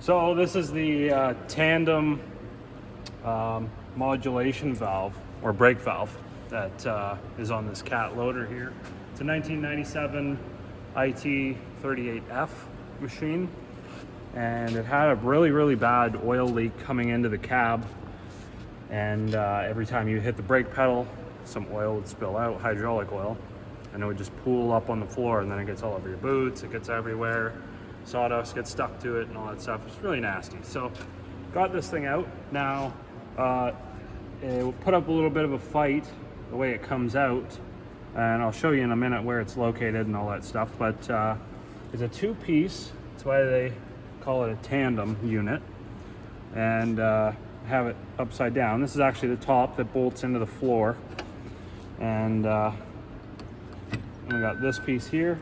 So this is the tandem modulation valve or brake valve that is on this cat loader here. It's a 1997 IT38F machine, and it had a really bad oil leak coming into the cab, and every time you hit the brake pedal, some oil would spill out, hydraulic oil, and it would just pool up on the floor, and then it gets all over your boots, it gets everywhere, sawdust gets stuck to it and all that stuff. It's really nasty. So got this thing out now. It will put up a little bit of a fight the way it comes out, and I'll show you in a minute where it's located and all that stuff, but it's a two-piece. That's why they call it a tandem unit, and have it upside down. This is actually the top that bolts into the floor, and we got this piece here.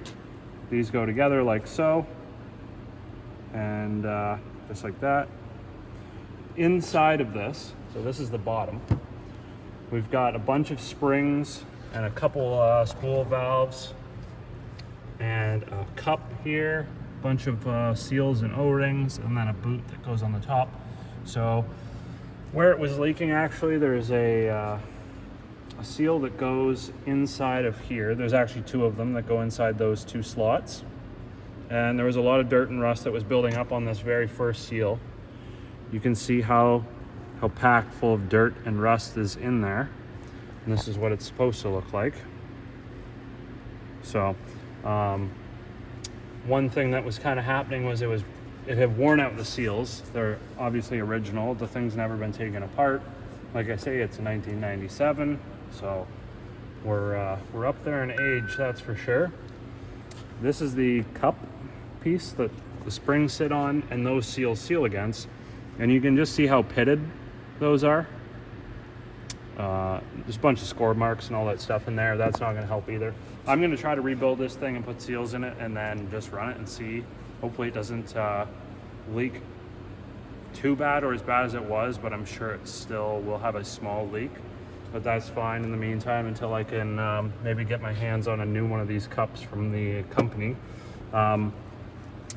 These go together like so, and just like that. Inside of this, so this is the bottom, we've got a bunch of springs and a couple spool valves and a cup here, a bunch of seals and O-rings, and then a boot that goes on the top. So where it was leaking, actually, there's a seal that goes inside of here. There's actually two of them that go inside those two slots. And there was a lot of dirt and rust that was building up on this very first seal. You can see how packed full of dirt and rust is in there. And this is what it's supposed to look like. So one thing that was kind of happening was it had worn out the seals. They're obviously original. The thing's never been taken apart. Like I say, it's 1997, so we're up there in age, that's for sure. This is the cup piece that the springs sit on and those seals seal against, and you can just see how pitted those are. There's a bunch of score marks and all that stuff in there. That's not going to help either. I'm going to try to rebuild this thing and put seals in it and then just run it and see. Hopefully it doesn't leak too bad or as bad as it was, but I'm sure it still will have a small leak. But that's fine in the meantime until I can maybe get my hands on a new one of these cups from the company.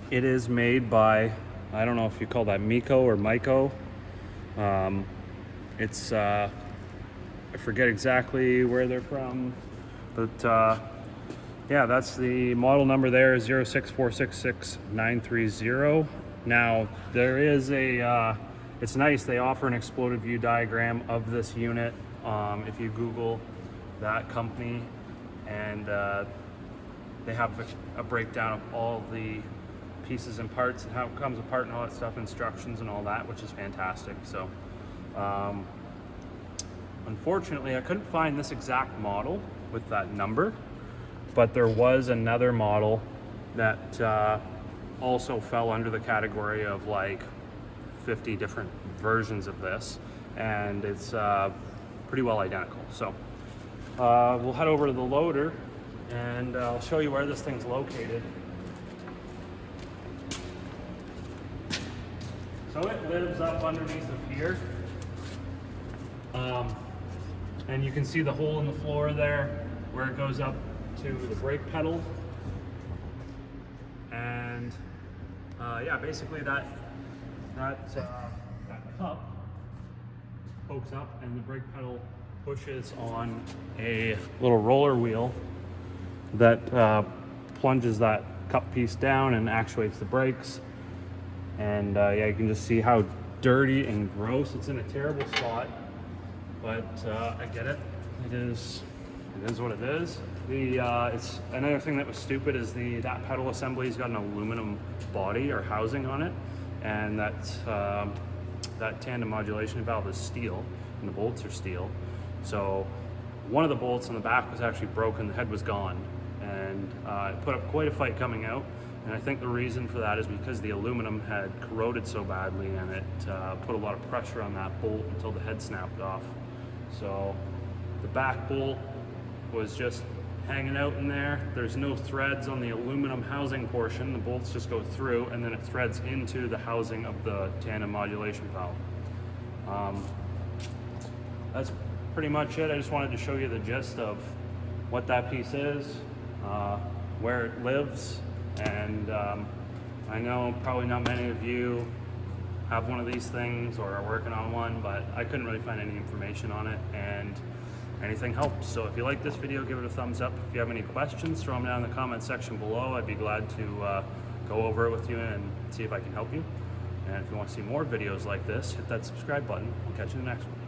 It is made by, I don't know if you call that Miko or Miko. It's, I forget exactly where they're from, but yeah, that's the model number there is 06466-930. Now, there is it's nice, they offer an exploded view diagram of this unit. If you Google that company, and they have a breakdown of all the pieces and parts and how it comes apart and all that stuff, instructions and all that, which is fantastic. So unfortunately I couldn't find this exact model with that number, but there was another model that also fell under the category of like 50 different versions of this, and it's pretty well identical. So we'll head over to the loader and I'll show you where this thing's located. So it lives up underneath of here. And you can see the hole in the floor there where it goes up to the brake pedal. And yeah, basically that cup pokes up and the brake pedal pushes on a little roller wheel that plunges that cup piece down and actuates the brakes. And yeah, you can just see how dirty and gross. It's in a terrible spot, but I get it. It is what it is. It's another thing that was stupid is that pedal assembly's got an aluminum body or housing on it, and that tandem modulation valve is steel, and the bolts are steel. So one of the bolts on the back was actually broken. The head was gone, and it put up quite a fight coming out. And I think the reason for that is because the aluminum had corroded so badly, and it put a lot of pressure on that bolt until the head snapped off. So the back bolt was just hanging out in there. There's no threads on the aluminum housing portion. The bolts just go through, and then it threads into the housing of the tandem modulation valve. That's pretty much it. I just wanted to show you the gist of what that piece is, where it lives, and I know probably not many of you have one of these things or are working on one, but I couldn't really find any information on it, and anything helps. So if you like this video, give it a thumbs up. If you have any questions, throw them down in the comment section below. I'd be glad to go over it with you and see if I can help you. And if you want to see more videos like this, hit that subscribe button. I'll catch you in the next one.